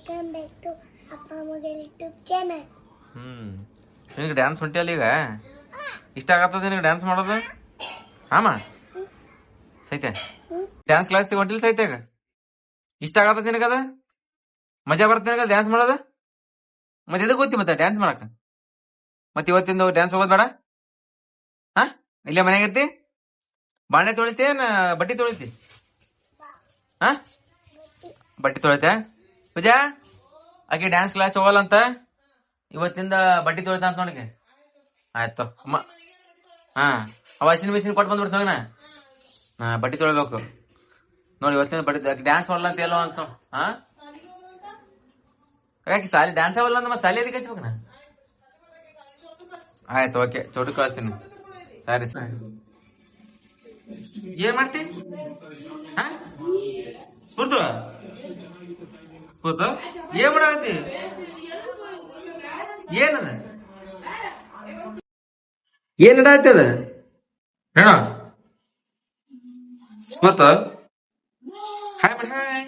Welcome back to ಅಪ್ಪ ಮಗಳ YouTube channel. ನಿನಗೆ ಡ್ಯಾನ್ಸ್ ಹೊಂಟಿಯಲ್ಲ ಈಗ ಇಷ್ಟ ಆಗತ್ತದ ನಿನಗೆ ಡ್ಯಾನ್ಸ್ ಮಾಡೋದು? ಹಾಮ ಸೈತೆ ಡ್ಯಾನ್ಸ್ ಕ್ಲಾಸಿಗೆ ಹೊಂಟಿಲ್ಲ ಸೈತೆ ಈಗ ಇಷ್ಟ ಆಗತ್ತದ ನಿನಗದ? ಮಜಾ ಬರುತ್ತೆ ನಿನಗ ಡ್ಯಾನ್ಸ್ ಮಾಡೋದು? ಮತ್ತೆ ಎದಕ್ಕೆ ಗೊತ್ತಿ ಮತ್ತೆ ಡ್ಯಾನ್ಸ್ ಮಾಡಕ? ಮತ್ತೆ ಇವತ್ತಿಂದ ಡ್ಯಾನ್ಸ್ ಹೋಗೋದು ಬೇಡ? ಹಾ ಇಲ್ಲೇ ಮನೆಗೆ ಇರ್ತಿ? ಬಾಂಡೆ ತೊಳಿತಿ ಏನ್ ಬಟ್ಟೆ ತೊಳಿತಿ? ಹಾ ಬಟ್ಟೆ ತೊಳಿತೆ? ಪೂಜಾ ಆಕೆ ಡ್ಯಾನ್ಸ್ ಕ್ಲಾಸ್ ಹೋಗಲ್ಲ ಅಂತ ಇವತ್ತಿಂದ ಬಟ್ಟೆ ತೊಳಿತ ಅಂತ ನೋಡಿಕೆ. ಆಯ್ತು ಹಾ ವಾಷಿಂಗ್ ಮಿಷಿನ್ ಕೊಟ್ಟು ಬಂದ್ಬಿಡ್ತಾವ ಬಟ್ಟೆ ತೊಳಿಬೇಕು ನೋಡಿ. ಇವತ್ತಿನ ಬಟ್ಟೆ ಡ್ಯಾನ್ಸ್ ಮಾಡಲ್ಲ ಅಂತ ಎಲ್ಲೋ ಅಂತ. ಹಾ ಯಾಕೆ ಸಾಲಿ ಡ್ಯಾನ್ಸ್ ಆಗಲ್ಲ ಅಂತ ಮತ್ತೆ ಸಾಲಿ ಅದಕ್ಕೆ ಹಚ್ಬೇಕು ನಾ? ಆಯ್ತು ಓಕೆ ಚೋಟು ಕಳಿಸ್ತೀನಿ. ಸರಿ ಸರಿ ಏನ್ ಮಾಡ್ತಿ? ಹಾ ಸ್ಫೂರ್ತು ಸ್ಫೂರ್ತು ಏನ್ ಮಾಡತ್ತಿ? ಏನದ ಏನ್ ನಡಾಯ್ತದ ಹೇಳ ಸ್ಫೂರ್ತು? ಹಾಯ್ ಬಿಡ ಹಾಯ್.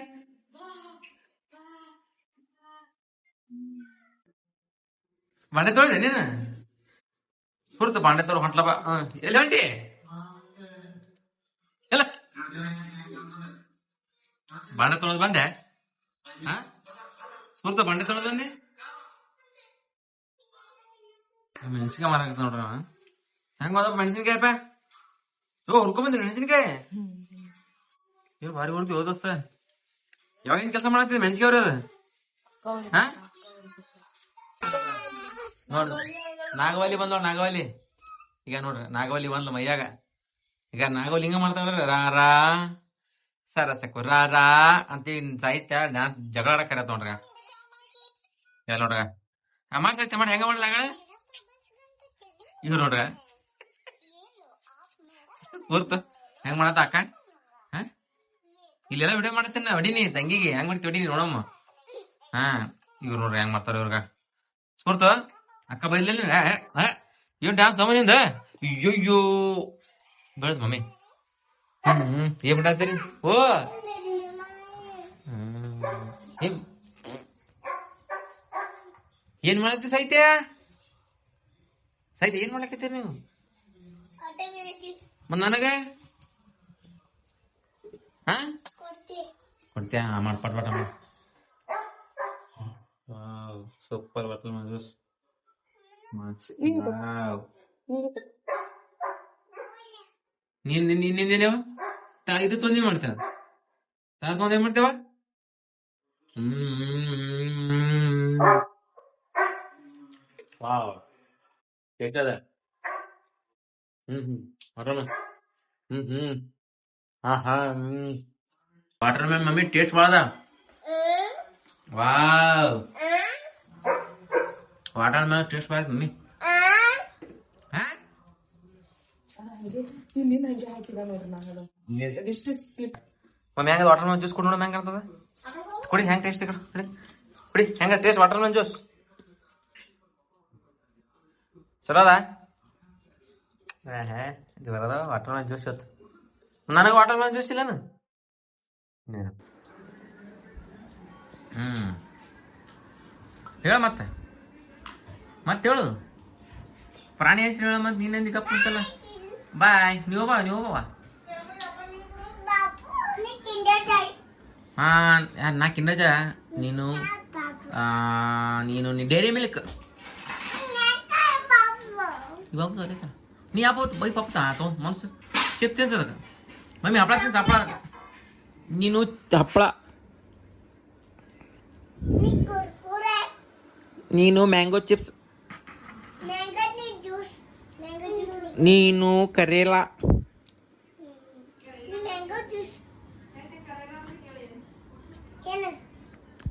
ಬಾಂಡೆ ತೊಳಿದೆ ನೀನು? ಸ್ಫೂರ್ತು ಬಾಂಡೆ ತೊಳು ಹೊಂಟ್ಲ ಬಾ. ಎಲ್ಲಿ ಹೊಂಟಿ? ಎಲ್ಲ ಬಾಂಡೆ ತೊಳೆದು ಬಂದೆ? ಹಾ ಸ್ಫೂರ್ತು ಬಾಂಡೆ ತೊಳೆದು ಬಂದೆ? ಮೆಣಸಿನ್ಕಾಯಿ ಮಾರಾಕತ್ತ ನೋಡ್ರ ಹೆಂಗ ಹೋದಪ್ಪ ಮೆಣಸಿನ್ಕಾಯಪ್ಪ? ಹುರ್ಕೊಂಡ್ ಬಂದ್ರಿ ಮೆಣಸಿನ್ಕಾಯಿ? ಏನ್ ಭಾರಿ ಹೊಡ್ತಿ ಹೋದಸ್ತ. ಯಾವಾಗ ಕೆಲಸ ಮಾಡತ್ತಿದ್ ಮೆಣಸಿನ್ಕಾಯಿ ಅವ್ರಿ ಅದ? ಹಾ ನೋಡ್ರಿ ನಾಗವಲ್ಲಿ ಬಂದ್ ನೋಡ್ರಿ ನಾಗವಲ್ಲಿ. ಈಗ ನೋಡ್ರಿ ನಾಗವಲ್ಲಿ ಬಂದ್ಲ ಮೈಯಾಗ. ಈಗ ನಾಗವಲ್ಲಿ ಹಿಂಗ ಮಾಡ್ತಾಳ್ರಿ ರಾ ರಾ ಸರಸಕ್ಕು ರಾ ರಾ ಅಂತ ಸಾಹಿತ್ಯ ಡ್ಯಾನ್ಸ್ ಜಗಳ ಆಡಕ್ ನೋಡ್ರಿ. ಎಲ್ಲ ನೋಡ್ರ ಮಾಡಿ ಸಾಹಿತ್ಯ ಮಾಡಿ ಹೆಂಗ ಮಾಡ್ಲಾಗ ಇವ್ ನೋಡ್ರ ಹೊರ್ತು ಹೆಂಗ್ ಮಾಡತ್ತ ಅಕ್ಕ? ಹ ಇಲ್ಲೆಲ್ಲ ವಿಡಿಯೋ ಮಾಡತ್ತೇನ ಹೊಡಿನಿ ತಂಗಿಗೆ ಹೆಂಗ್ ಮಾಡ್ತಿ ಹೊಡಿನಿ ನೋಡಮ್ಮ. ಹಾ ಇವ್ರು ನೋಡ್ರಿ ಹೆಂಗ್ ಮಾಡ್ತಾರ ಇವ್ರಗ. ಸ್ಫೂರ್ತು ಅಕ್ಕ ಬೈಲಿಲ್ಲ ಏನ್ ಡ್ಯಾನ್ಸ್ ಸಮನಿಂದ? ಅಯ್ಯಯ್ಯೋ ಬೆಳದ್ ಮಮ್ಮಿ. ಏನ್ ಬಿಟ್ಟಾತೀರಿ? ಓ ಏನ್ ಮಾಡತ್ತಿ ಸಾಹಿತ್ಯ? ಸಾಹಿತ್ಯ ಏನ್ ಮಾಡ್ಲಕತ್ತೀರಿ ನೀವು? ಮತ್ ನನಗ ಹಾ ಕೊಡ್ತೀಯ? ಮಾಡ್ಪಟ್ ಬಟ ಸೂಪರ್ ಬಟಲ್ ಜ್ಯೂಸ್. ನಿಂದೇನೇವ ಇದು ತೊಂದಿ ಮಾಡ್ತೇವ ತಾ ತೊಂದ್ ಏನ್ ಮಾಡ್ತೇವ? ವಾವ್ ಕೇಕದ. Water man. ಹಾ ಹಾ ವಾಟರ್ ಮ್ಯಾನ್ ಮಮ್ಮಿ ಟೇಸ್ಟ್ ಬಾಳದ. ವಾವ್ ವಾಟರ್ ಮ್ಯಾನ್ ಟೇಸ್ಟ್ ಬಾಳ ಮಮ್ಮಿ. ಮಮ್ಮಿ ಹೆಂಗ ವಾಟರ್ ಮ್ಯಾನ್ ಜ್ಯೂಸ್ ಕೊಡ್ ನೋಡ ಹೆಂಗ ಆಗ್ತದ? ಕುಡಿ ಹೆಂಗ್ ಟೇಸ್ಟ್ ಕುಡಿ ಹೆಂಗ ಟೇಸ್ಟ್ ವಾಟರ್ ಮ್ಯಾನ್ ಜ್ಯೂಸ್ ಚಲೋ ಅದ? ಜೋರದ ವಾಟರ್ ಮ್ಯಾನ್ ಜ್ಯೂಸ್ ಇವತ್ತು. ನನಗ ವಾಟರ್ ಮ್ಯಾನ್ ಜ್ಯೂಸ್ ಇಲ್ಲನ? ಹೇಳ ಮತ್ತೆ ಹೇಳು ಪ್ರಾಣಿ ಹೆಸರು ಹೇಳ. ಮತ್ತೆ ನೀನೆಂದಿ ಕಪ್ ಅಂತಲ್ಲ. ಬಾಯ್ ನೀವು ಬಾ ಹಾ ನಾ ಕಿಂಡಜ ನೀನು ಡೈರಿ ಮಿಲ್ಕ್ ಇವಾಗ ನೀ ಯಾವ ಬೈ ಪಪ್ಪ ಆತೋ ಮನ್ಸು ಚಿಪ್ಸ್ ತಿನ್ಸದಕ್ಕ ಮಮ್ಮಿ ಹಪ್ಪಳ ತಿನ್ಸ ಹಪ್ಪಳ ನೀನು ಹಪ್ಪಳ ನೀನು ಮ್ಯಾಂಗೋ ಚಿಪ್ಸ್ ನೀನು ಕರೇಲಾ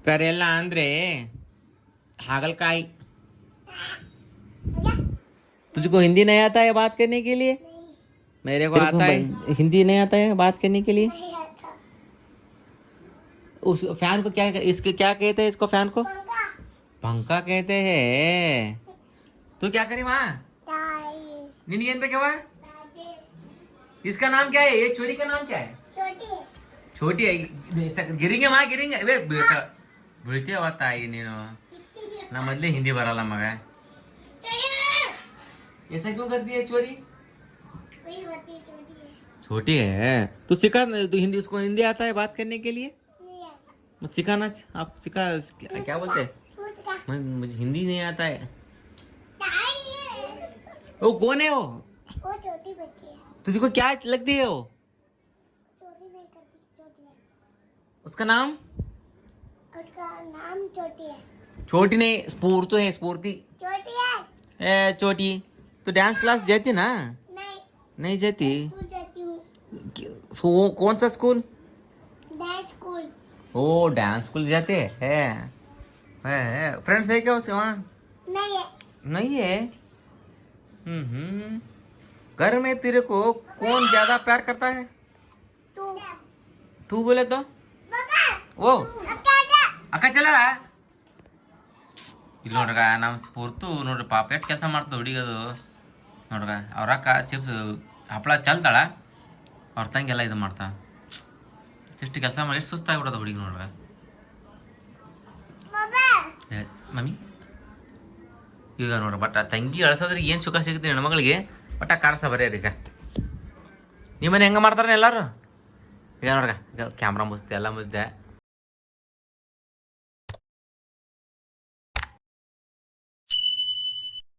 करेला अंद्रे हागलकाई. तुझको हिंदी नहीं आता है बात करने के लिए? मेरे को आता है. हिंदी नहीं आता है बात करने के लिए? उस फैन को क्या इसके क्या कहते हैं? इसको फैन को पंखा कहते हैं. तू क्या करी वहाँ निनियन पे क्या हुआ? इसका नाम क्या है? ये छोरी का नाम क्या है? छोटी है. गिरेंगे वहाँ गिरेंगे. वे बेटा ಬೀಳ್ತೀಯವ ತಾಯಿ ನೀನು ನಾ ಮೊದಲೇ ಹಿಂದಿ ಬರಲ್ಲ ಮಗ ऐसा क्यों करती है चोरी वही बत्ती छोटी है। छोटी है तू सिखा तू हिंदी उसको हिंदी आता है बात करने के लिए नहीं आता। मत सिखाना आप सिखा क्या बोलते हैं तू सिखा। मुझे हिंदी नहीं आता है ताई है। वो कौन है वो छोटी बच्ची है। तुझको क्या लगती है वो चोरी नहीं करती, छोटी है। उसका नाम उसका नाम छोटी है। छोटी नहीं स्फूर्ति है स्फूर्ति छोटी है। ए छोटी तो डांस क्लास जाती ना नहीं, नहीं जाती स्कूल जाती हूँ। कौन सा स्कूल डांस स्कूल। ओ डांस स्कूल जाते है फ्रेंड्स है क्या उसके वहाँ नहीं है। नहीं है घर में तेरे को कौन ज्यादा प्यार करता है तू। तू बोले तो पापा। वो अक्का जा। ಅಕ್ಕ ಚಲಡ ಇಲ್ಲಿ ನೋಡ್ರಗ ನಮ್ಮ ಸ್ಫೂರ್ತು ನೋಡ್ರಿ ಪಾಪ ಎಷ್ಟು ಕೆಲಸ ಮಾಡ್ತದೆ ಹುಡುಗದು ನೋಡ್ರಗ ಅವ್ರ ಅಕ್ಕ ಚಿಪ್ಸ್ ಹಪ್ಪಳ ಚಲ್ತಾಳ ಅವ್ರ ತಂಗೆಲ್ಲ ಇದು ಮಾಡ್ತಾ ಎಷ್ಟು ಕೆಲಸ ಮಾಡಿ ಎಷ್ಟು ಸುಸ್ತಾಗ್ಬಿಡೋದು ಹುಡುಗಿ ನೋಡ್ರಗ पापा। ಮಮ್ಮಿ ಈಗ ನೋಡ್ರಿ ಬಟ್ ಆ ತಂಗಿ ಅಳ್ಸೋದ್ರೆ ಏನು ಸುಖ ಸಿಗುತ್ತೆ ಹೆಣ್ಮಗಳಿಗೆ ಬಟ್ ಆ ಕಾಡ್ಸ ಬರೀರಿ ಈಗ ನಿಮ್ಮನೆ ಹೆಂಗೆ ಮಾಡ್ತಾರೆ ಎಲ್ಲರೂ ಈಗ ನೋಡ್ರಗ ಈಗ ಕ್ಯಾಮ್ರಾ ಮುಚ್ತೆ ಎಲ್ಲ ಮುಚ್ದೆ